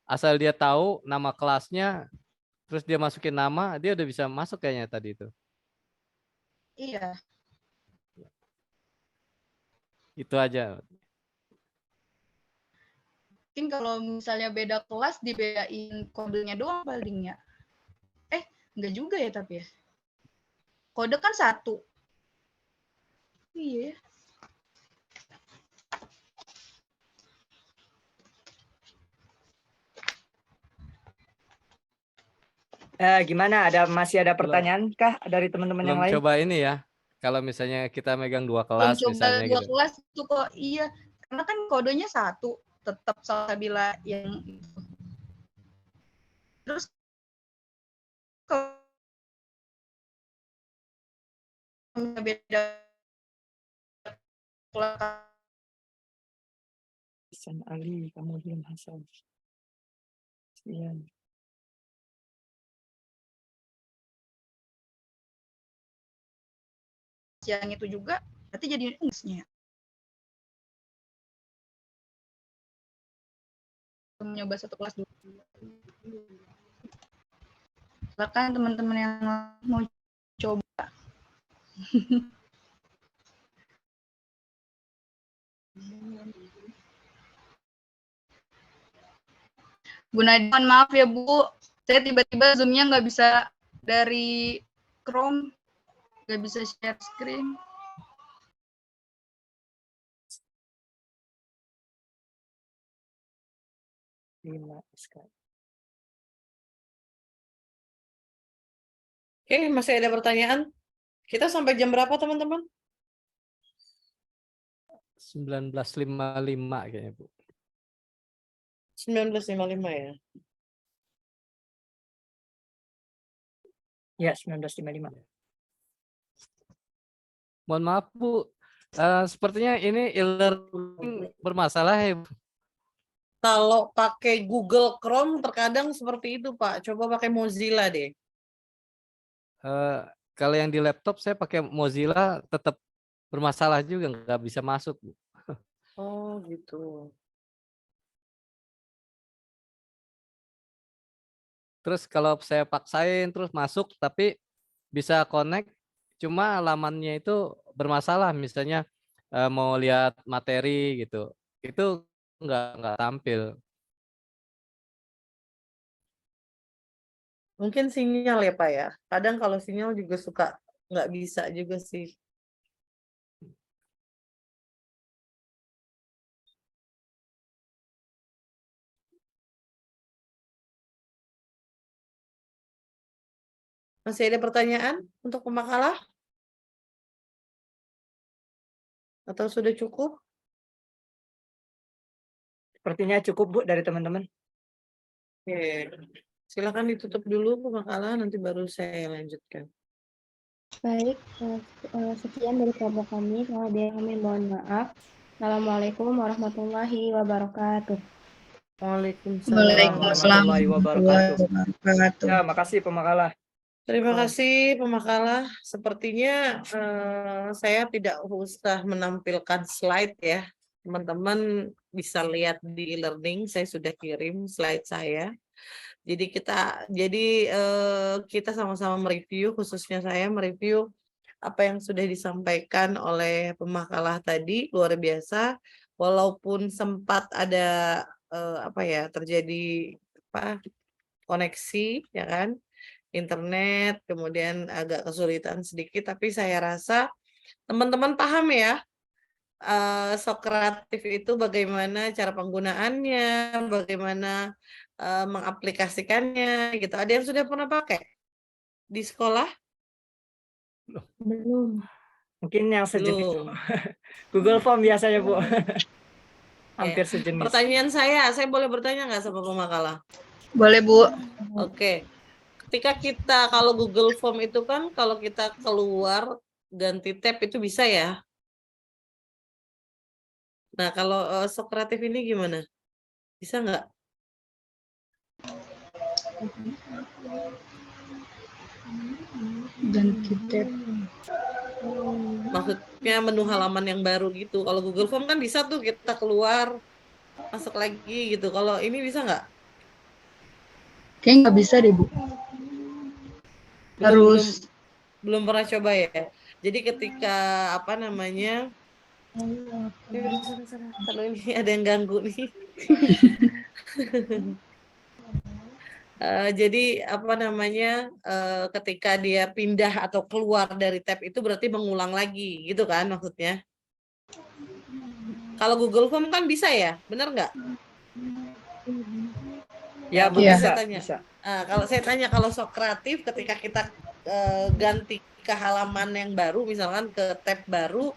asal dia tahu nama kelasnya, terus dia masukin nama, dia udah bisa masuk kayaknya tadi itu. Iya. Itu aja. Mungkin kalau misalnya beda kelas dibedain kodenya doang paling ya. Enggak juga ya tapi ya. Kode kan satu. Iya. Gimana? Masih ada pertanyaan kah dari teman-teman yang Belum lain? coba ini ya. Kalau misalnya kita megang dua Belum kelas coba misalnya 2 gitu. kelas tuh kok. Iya. Karena kan kodenya satu. Tetap Salsabila yang itu. Terus kalau beda kelas Hasan Ali, kemudian Hasan. Iya. yang itu juga berarti jadi Inggrisnya. Mencoba satu kelas dulu. Silakan teman-teman yang mau coba. Bu Nadia, maaf ya Bu, saya tiba-tiba Zoom-nya nggak bisa dari Chrome, nggak bisa share screen. Oke, masih ada pertanyaan? Kita sampai jam berapa, teman-teman? 19.55 kayaknya Bu. 19.55 ya. Ya, 1955. Mohon maaf Bu, sepertinya ini e-learning bermasalah ya Bu. Kalau pakai Google Chrome terkadang seperti itu, Pak. Coba pakai Mozilla deh. Kalau yang di laptop saya pakai Mozilla tetap bermasalah juga, nggak bisa masuk Bu. Oh, gitu. Terus kalau saya paksain terus masuk tapi bisa connect, cuma lamannya itu bermasalah, misalnya mau lihat materi gitu, itu nggak tampil. Mungkin sinyal ya, Pak ya. Kadang kalau sinyal juga suka nggak bisa juga sih. Masih ada pertanyaan untuk pemakalah? Atau sudah cukup? Sepertinya cukup Bu dari teman-teman. Oke. Silakan ditutup dulu pemakalan, nanti baru saya lanjutkan. Baik, sekian dari kelompok kami. Kalau ada yang kami mohon maaf. Assalamualaikum warahmatullahi wabarakatuh. Waalaikumsalam. Warahmatullahi wabarakatuh. wabarakatuh. Ya, makasih pemakalah. Terima Oh. kasih pemakalah. Sepertinya saya tidak usah menampilkan slide ya. Teman-teman bisa lihat di e-learning, saya sudah kirim slide saya. Jadi kita sama-sama mereview, khususnya saya mereview apa yang sudah disampaikan oleh pemakalah tadi, luar biasa. Walaupun sempat ada terjadi koneksi, ya kan, internet, kemudian agak kesulitan sedikit, tapi saya rasa teman-teman paham ya. Sokratif itu bagaimana cara penggunaannya, bagaimana mengaplikasikannya gitu. Ada yang sudah pernah pakai di sekolah? Belum. Mungkin yang sejenis Belum. Google Form biasanya Bu. Oke. Hampir sejenis. Pertanyaan saya boleh bertanya nggak sama pemakalah? Boleh, Bu. Oke. Ketika kita kalau Google Form itu kan kalau kita keluar ganti tab itu bisa ya. Nah, kalau Sokratif ini gimana? Bisa nggak? Ganti tab. Maksudnya menu halaman yang baru gitu. Kalau Google Form kan bisa tuh kita keluar, masuk lagi gitu. Kalau ini bisa nggak? Kayaknya nggak bisa deh, Bu. Harus belum pernah coba ya. Jadi ketika kalau ini ada yang ganggu nih. Jadi ketika dia pindah atau keluar dari tab itu berarti mengulang lagi gitu kan maksudnya. Kalau Google Form kan bisa ya, benar nggak? Ya, Bu, Iya. bisa. Saya tanya. Bisa. Kalau saya tanya kalau Sokratif ketika kita ganti ke halaman yang baru, misalkan ke tab baru,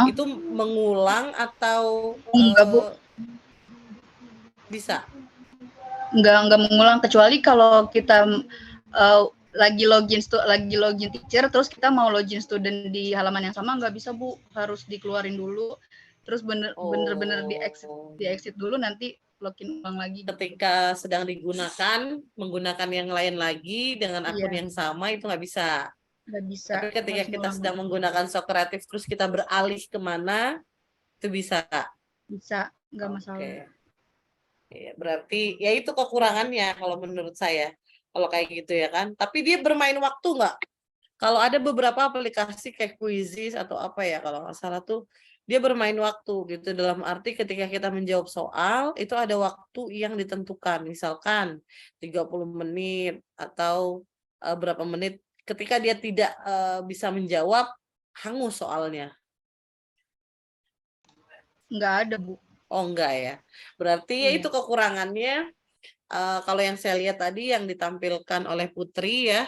itu mengulang atau Enggak, Bu. bisa? Enggak mengulang, kecuali kalau kita lagi login teacher, terus kita mau login student di halaman yang sama, nggak bisa, Bu. Harus dikeluarin dulu, terus bener-bener di exit dulu, nanti login ulang lagi. Ketika sedang digunakan, menggunakan yang lain lagi dengan akun yang sama, itu nggak bisa. Nggak bisa. Tapi ketika kita sedang menggunakan Sokratif, terus kita beralih kemana, itu bisa. Bisa, nggak masalah. Ya, berarti ya itu kekurangannya kalau menurut saya. Kalau kayak gitu ya kan. Tapi dia bermain waktu nggak? Kalau ada beberapa aplikasi kayak Quizizz atau apa ya, kalau nggak salah tuh, dia bermain waktu gitu. Dalam arti ketika kita menjawab soal, itu ada waktu yang ditentukan. Misalkan 30 menit atau berapa menit. Ketika dia tidak bisa menjawab, hangus soalnya. Nggak ada, Bu. Oh enggak ya. Berarti ya itu kekurangannya. Kalau yang saya lihat tadi yang ditampilkan oleh Putri ya,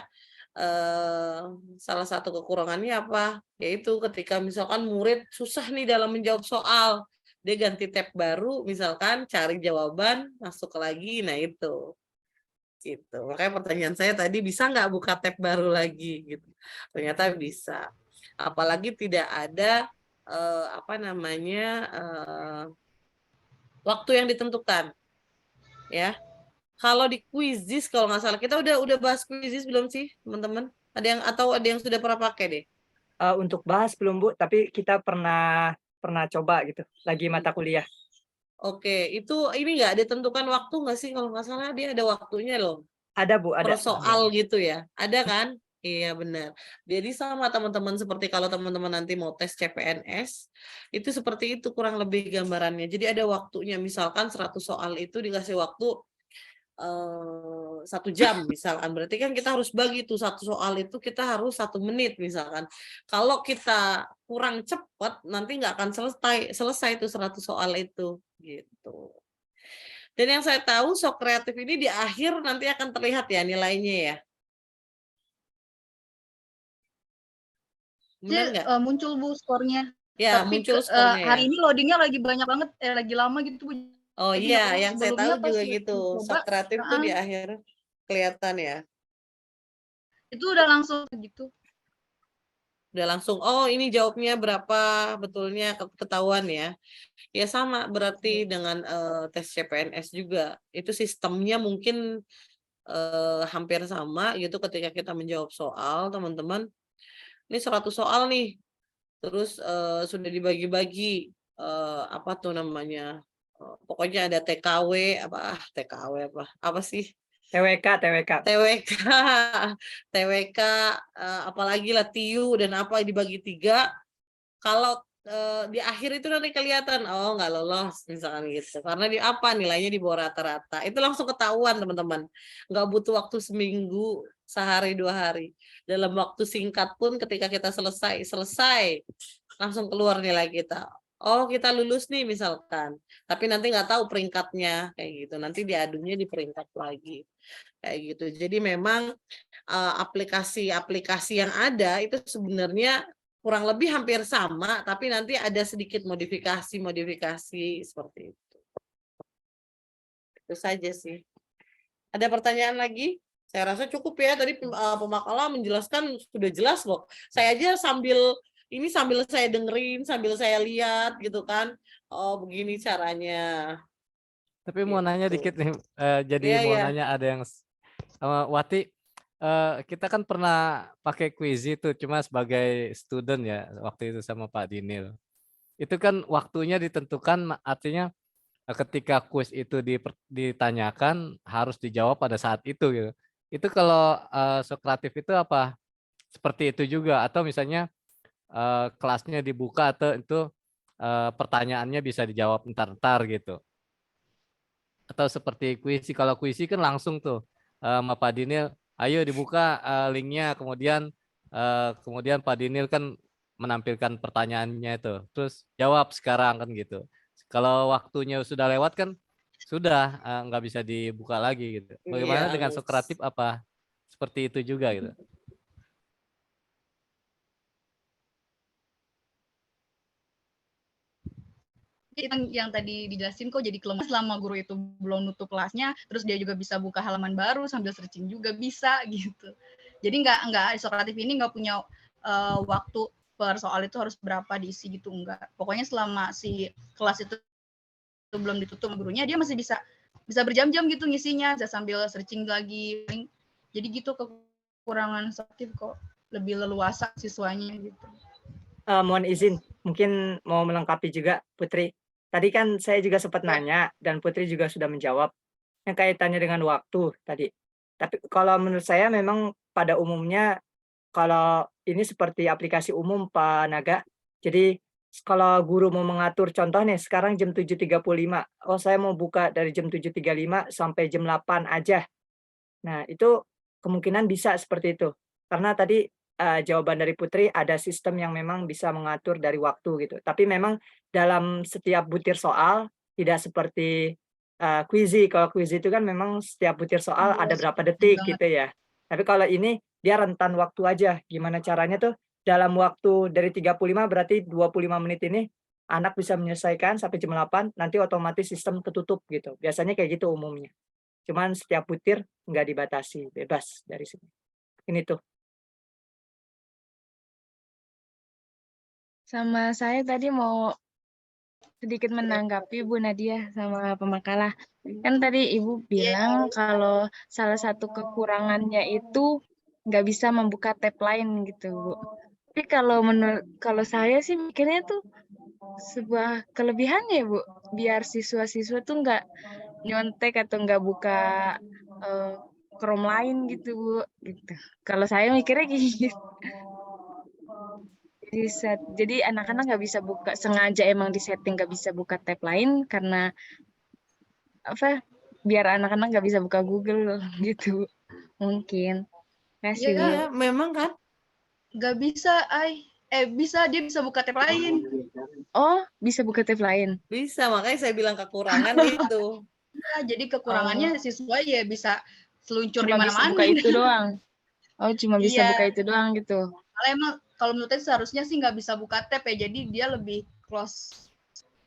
salah satu kekurangannya apa? Yaitu ketika misalkan murid susah nih dalam menjawab soal, dia ganti tab baru, misalkan cari jawaban, masuk lagi, nah itu. Gitu. Makanya pertanyaan saya tadi, bisa nggak buka tab baru lagi? Gitu. Ternyata bisa. Apalagi tidak ada waktu yang ditentukan. Ya. Kalau di Quizizz kalau nggak salah, kita udah bahas Quizizz belum sih, teman-teman? Ada yang sudah pernah pakai deh? Untuk bahas belum Bu, tapi kita pernah coba gitu, lagi mata kuliah. Oke, itu ini nggak ditentukan waktu nggak sih? Kalau nggak salah dia ada waktunya loh. Ada Bu, ada. Per soal gitu ya, ada kan? Iya benar. Jadi sama teman-teman seperti kalau teman-teman nanti mau tes CPNS, itu seperti itu kurang lebih gambarannya. Jadi ada waktunya, misalkan 100 soal itu dikasih waktu 1 jam misalkan, berarti kan kita harus bagi tuh 1 soal itu kita harus 1 menit misalkan. Kalau kita kurang cepat nanti nggak akan selesai tuh 100 soal itu gitu. Dan yang saya tahu Sokratif ini di akhir nanti akan terlihat ya nilainya ya. Benar nggak? Muncul Bu skornya. Ya, tapi muncul skornya hari ya. ini loadingnya lagi banyak banget, lagi lama gitu Bu. Oh Jadi iya, nggak perlu yang saya tahu sebelumnya pas juga udah gitu. dicoba, Subtraktif tuh di heeh, akhir kelihatan ya. itu udah langsung gitu. Udah langsung, oh ini jawabnya berapa, betulnya ketahuan ya. Ya sama berarti dengan tes CPNS juga. Itu sistemnya mungkin hampir sama gitu ketika kita menjawab soal, teman-teman. Ini 100 soal nih. Terus sudah dibagi-bagi apa tuh namanya? Pokoknya ada TKW TKW apa sih? TWK, TWK. TWK, TWK, apalagi lah TIU dan apa dibagi 3. Kalau di akhir itu nanti kelihatan, oh nggak lolos misalkan gitu. Karena di apa nilainya di bawah rata-rata. Itu langsung ketahuan teman-teman. Nggak butuh waktu seminggu, sehari, 2 hari. Dalam waktu singkat pun ketika kita selesai, langsung keluar nilai kita. Oh kita lulus nih misalkan. Tapi nanti nggak tahu peringkatnya kayak gitu. Nanti diadunya di peringkat lagi kayak gitu. Jadi memang aplikasi-aplikasi yang ada itu sebenarnya kurang lebih hampir sama, tapi nanti ada sedikit modifikasi seperti itu. Itu saja sih. Ada pertanyaan lagi? Saya rasa cukup ya. Tadi pemakalah menjelaskan sudah jelas loh. Saya aja sambil saya dengerin, sambil saya lihat gitu kan. Oh begini caranya. Tapi mau nanya Gitu. dikit nih, jadi Iya, mau iya. nanya ada yang Wati, kita kan pernah pakai quiz itu cuma sebagai student ya waktu itu sama Pak Dinil. Itu kan waktunya ditentukan, artinya ketika quiz itu ditanyakan harus dijawab pada saat itu gitu. Itu kalau Sokratif itu apa seperti itu juga, atau misalnya kelasnya dibuka atau itu pertanyaannya bisa dijawab entar-entar gitu. Atau seperti kuisi, kalau kuisi kan langsung tuh sama Pak Dinil, ayo dibuka linknya, kemudian Pak Dinil kan menampilkan pertanyaannya itu, terus jawab sekarang kan gitu. Kalau waktunya sudah lewat kan sudah nggak bisa dibuka lagi gitu. Bagaimana Iya, dengan Sokratif, apa seperti itu juga gitu? Yang tadi dijelasin kok jadi kelemahan selama guru itu belum nutup kelasnya, terus dia juga bisa buka halaman baru sambil searching juga bisa gitu. Jadi nggak Sokratif ini nggak punya waktu per soal itu harus berapa diisi gitu, enggak. Pokoknya selama si kelas itu belum ditutup gurunya, dia masih bisa berjam-jam gitu ngisinya, bisa sambil searching lagi. Jadi gitu kekurangan Sokratif kok, lebih leluasa siswanya gitu. Mohon izin, mungkin mau melengkapi juga Putri. Tadi kan saya juga sempat nanya dan Putri juga sudah menjawab yang kaitannya dengan waktu tadi. Tapi kalau menurut saya memang pada umumnya kalau ini seperti aplikasi umum Pak Naga. Jadi kalau guru mau mengatur contoh nih sekarang jam 7.35, oh saya mau buka dari jam 7.35 sampai jam 8 aja. Nah, itu kemungkinan bisa seperti itu. Karena tadi, jawaban dari Putri ada sistem yang memang bisa mengatur dari waktu gitu. Tapi memang dalam setiap butir soal tidak seperti, Quizzy. Kalau Quizzy itu kan memang setiap butir soal ada berapa detik Banget. gitu ya. Tapi kalau ini dia rentan waktu aja. Gimana caranya tuh dalam waktu dari 35 berarti 25 menit ini anak bisa menyelesaikan sampai jam 8, nanti otomatis sistem ketutup gitu. Biasanya kayak gitu umumnya. Cuman setiap butir nggak dibatasi, bebas dari sini. Ini tuh. Sama saya tadi mau sedikit menanggapi Bu Nadia sama pemakalah. Kan tadi Ibu bilang kalau salah satu kekurangannya itu nggak bisa membuka tab lain gitu, Bu. Tapi kalau saya sih mikirnya tuh sebuah kelebihannya, Bu. Biar siswa-siswa tuh nggak nyontek atau nggak buka Chrome lain gitu, Bu. Gitu. Kalau saya mikirnya gitu. Jadi anak-anak nggak bisa buka, sengaja emang disetting nggak bisa buka tab lain karena apa? Biar anak-anak nggak bisa buka Google gitu. Mungkin. Kasih, Bu. Iya, memang kan. Nggak bisa, bisa, dia bisa buka tab lain. Oh, bisa buka tab lain. Bisa, makanya saya bilang kekurangan itu. Ya, jadi kekurangannya siswa ya bisa seluncur di Cuma bisa mana-mana. buka itu doang. Oh, cuma bisa Iya. buka itu doang gitu. Kalau emang kalau menurut saya seharusnya sih nggak bisa buka tab ya, jadi dia lebih close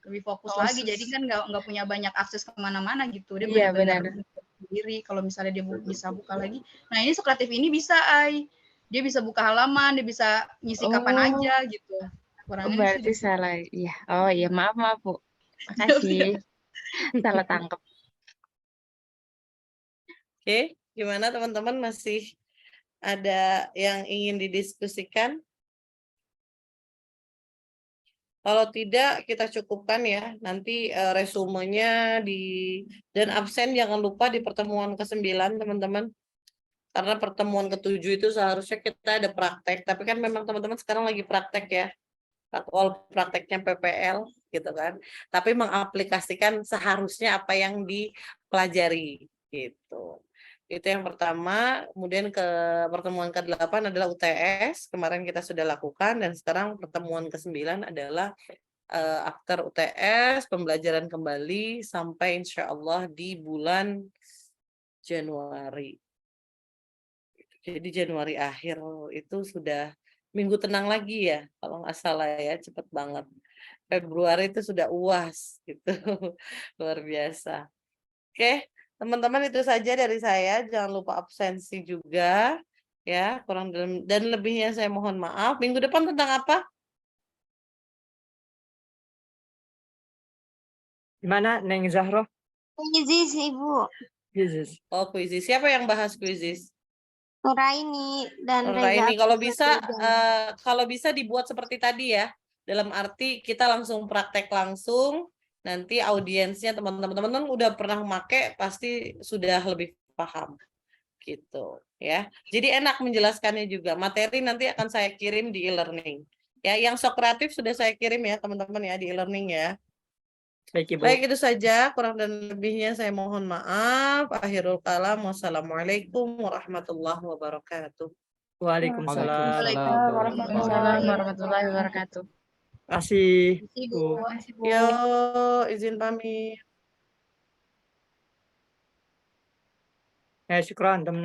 lebih fokus Oh, lagi. Jadi kan nggak punya banyak akses kemana-mana gitu. Dia iya benar-benar benar. sendiri. Kalau misalnya dia bisa buka lagi. Nah ini sekreatif ini bisa, Ai. Dia bisa buka halaman, dia bisa ngisi kapan Oh, aja gitu. Kurangnya sih berarti di situ. salah. Iya. Oh iya, maaf maaf Bu. Siap, Makasih. Salah tangkap. Oke, gimana teman-teman, masih ada yang ingin didiskusikan? Kalau tidak, kita cukupkan ya. Nanti resumenya dan absen jangan lupa di pertemuan ke-9, teman-teman. Karena pertemuan ke-7 itu seharusnya kita ada praktek. Tapi kan memang teman-teman sekarang lagi praktek ya. Prakteknya PPL gitu kan. Tapi mengaplikasikan seharusnya apa yang dipelajari gitu. Itu yang pertama. Kemudian ke pertemuan ke-8 adalah UTS. Kemarin kita sudah lakukan dan sekarang pertemuan ke-9 adalah after UTS, pembelajaran kembali sampai insya Allah di bulan Januari. Jadi Januari akhir itu sudah minggu tenang lagi ya, kalau nggak salah ya, cepet banget. Februari itu sudah UAS gitu, luar biasa. Oke, teman-teman itu saja dari saya. Jangan lupa absensi juga ya, kurang dan lebihnya saya mohon maaf. Minggu depan tentang apa? Gimana, Neng Zahro? Kuisis Ibu, Yesus. Oh, kuisis. Siapa yang bahas kuisis? Nuraini dan Reza Ini kalau bisa Afrizal. kalau bisa dibuat seperti tadi ya. Dalam arti kita langsung praktek langsung, nanti audiensnya teman-teman udah pernah make pasti sudah lebih paham gitu ya. Jadi enak menjelaskannya juga. Materi nanti akan saya kirim di e-learning. Ya, yang Sokratif sudah saya kirim ya teman-teman ya di e-learning ya. Baik, Ibu. Baik, itu saja, kurang dan lebihnya saya mohon maaf. Akhirul kalam. Wassalamualaikum warahmatullahi wabarakatuh. Waalaikumsalam. Waalaikumsalam Waalaikumsalam warahmatullahi warahmatullahi wabarakatuh. Terima kasih, Ibu. Bu. Makasih Bu. Yo, izin pamit. Syukran, teman.